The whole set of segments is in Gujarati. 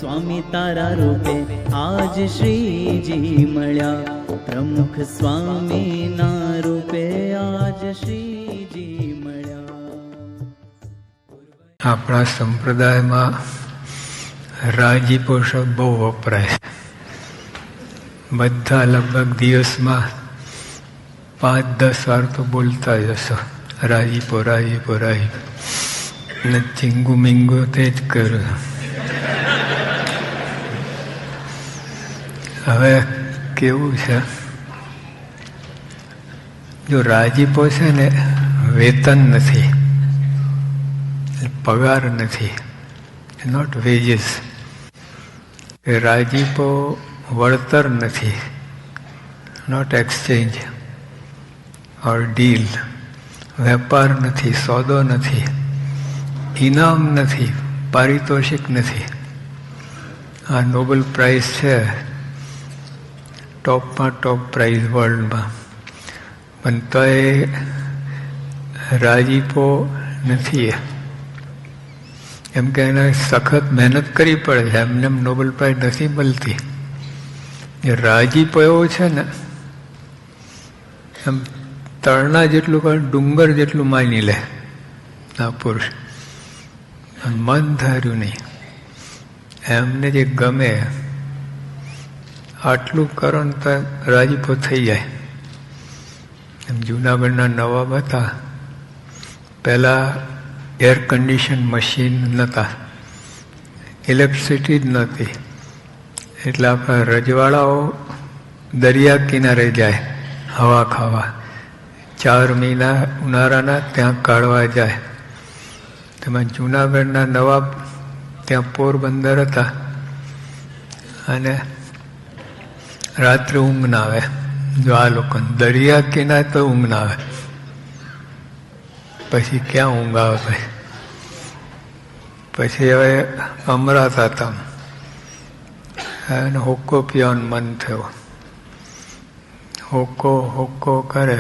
સ્વામી તારા રૂપે આજ શ્રીજી મળ્યા, પ્રમુખ સ્વામીના રૂપે આજ શ્રીજી મળ્યા. આપણા સંપ્રદાયમાં રાજીપો શબ્દ બહુ વપરાય. બધા લગભગ દિવસમાં 5-10 વાર તો બોલતા જ હશો, રાજીપો રાજીપો રાજીપો. ને ચીંગુ મીંગુ તે જ કર્યું. હવે કેવું છે, જો રાજીપો છે ને વેતન નથી, પગાર નથી, નોટ વેજીસ. રાજીપો વળતર નથી, નોટ એક્સચેન્જ ઓર ડીલ. વેપાર નથી, સોદો નથી, ઇનામ નથી, પારિતોષિક નથી. આ નોબેલ પ્રાઇઝ છે, ટોપમાં ટોપ પ્રાઇઝ વર્લ્ડમાં, પણ તો એ રાજીપો નથી. એમ કે એને સખત મહેનત કરવી પડે છે, એમને નોબેલ પ્રાઇઝ નથી મળતી. એ રાજીપો એવો છે ને, એમ તળના જેટલું પણ ડુંગર જેટલું માની લે આ પુરુષ, મન ધાર્યું નહીં. એમને જે ગમે આટલું કરો ને તો રાજીપો થઈ જાય. એમ જૂનાગઢના નવાબ હતા, પહેલાં એર કન્ડિશન મશીન નહોતા, ઇલેક્ટ્રિસિટી જ નહોતી, એટલે આપણા રજવાડાઓ દરિયા કિનારે જાય હવા ખાવા. 4 મહિના ઉનાળાના ત્યાં કાઢવા જાય. તેમાં જૂનાગઢના નવાબ ત્યાં પોરબંદર હતા, અને રાત્રે ઊંઘ ના આવે. જો આ લોકોને દરિયા કિનારે તો ઊંઘ ના આવે, પછી ક્યાં ઊંઘ આવે ભાઈ? પછી હવે અમરાતા હતા, એને હોક્કો પીવાનું મન થયો. હોક્કો હોક્કો કરે,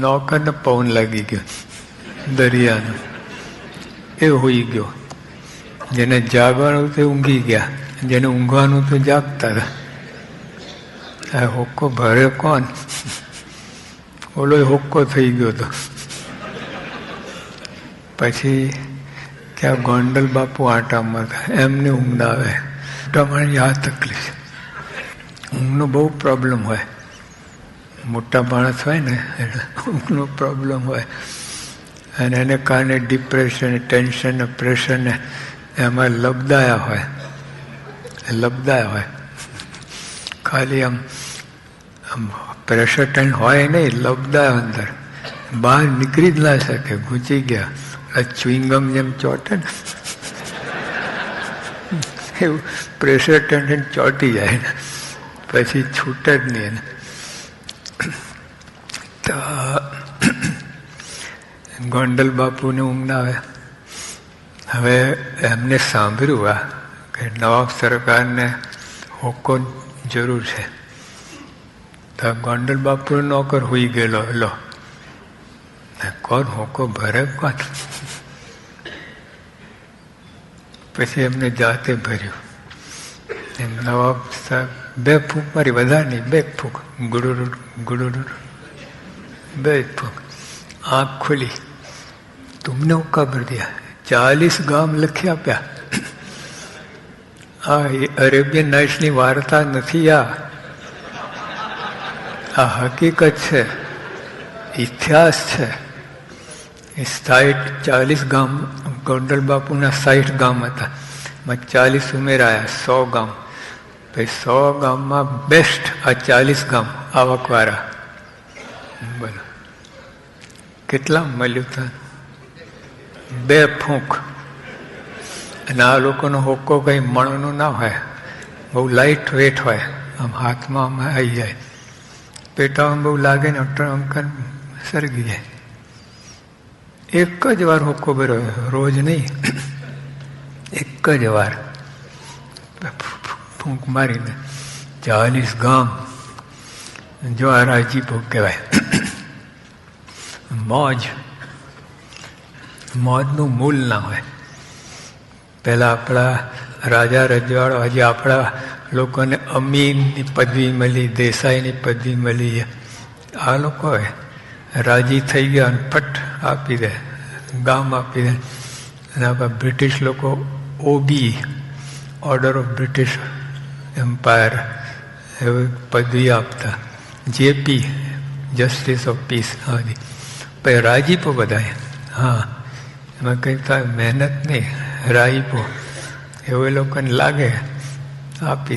નોકરને પવન લાગી ગયો દરિયાનો, એ હોઈ ગયો. જેને જાગવાનું તે ઊંઘી ગયા, જેને ઊંઘવાનું તો જાગતા હતા. આ હોક્કો ભરે કોણ? ઓલો હોક્કો થઈ ગયો હતો. પછી ત્યાં ગોંડલ બાપુ આટામાં હતા, એમને ઊંઘ ના આવે. તમારી આ તકલીફ, ઊંઘનો બહુ પ્રોબ્લેમ હોય. મોટા માણસ હોય ને એટલે ઊંઘનો પ્રોબ્લેમ હોય, અને એને કારણે ડિપ્રેશન, ટેન્શન, પ્રેશર ને એમાં લબદાયા હોય. ખાલી આમ પ્રેશર ટેન્શન હોય નહીં, લબદાયા અંદર, બહાર નીકળી જ ના શકે, ઘૂંચી ગયા. ચ્યુઇંગમ જેમ ચોટે ને એવું પ્રેશર ટેન્શન ચોંટી જાય ને પછી છૂટે જ નહીં. તો ગોંડલ બાપુને ઊંઘ ના આવે. હવે એમને સાંભળ્યું આ કે નવાબ સરકારને હોક્કો જરૂર છે. તો ગોંડલ બાપુનો નોકર હોઈ ગયેલો. લો કોણ હોક્કો ભરે કોણ? પછી એમને જાતે ભર્યું. એમ નવાબ સાહેબ 2 ફૂંક મારી, વધારે નહીં, 2 ફૂંક, ગુડુડુડ ગુડુડુડ, 2 ફૂંક. આંખ ખુલી, તુમને હુક્કા ભર દિયા. 40 ગામ લખી આપ્યા. આ અરેબિયન નાઇટ્સની વાર્તા નથી, આ હકીકત છે, ઇતિહાસ છે. 40 ગામ, ગોંડલ બાપુના 60 ગામ હતા, 40 ઉમેરાયા, 100 ગામ. પછી 100 ગામમાં બેસ્ટ આ 40 ગામ આવકવાળા. બોલો કેટલા મળ્યું હતા? 2 ફૂંક. અને આ લોકોનો હોક્કો કંઈ મણનો ના હોય, બહુ લાઇટ વેટ હોય, આમ હાથમાં આમ આવી જાય, પેટામાં બહુ લાગે ને અંકન સરગી જાય. એક જ વાર હોક્કો ભર્યો, રોજ નહીં, એક જ વાર ફૂંક મારીને 40 ગામ. જો આ રાજીપો કહેવાય. મોજનું મૂલ ના હોય. પહેલાં આપણા રાજા રજવાડો હજી આપણા લોકોને અમીનની પદવી મળી, દેસાઈની પદવી મળી. આ લોકોએ રાજી થઈ ગયા અને ફટ આપી દે, ગામ આપી દે. અને આપણે બ્રિટિશ લોકો OB, order of British empire, એવી પદવી આપતા. JP, justice of peace. હાજી પછી રાજીપો બધાય. હા, એમાં કંઈ થાય મહેનત નહીં, રાજીપો એવું એ લોકોને લાગે આપી.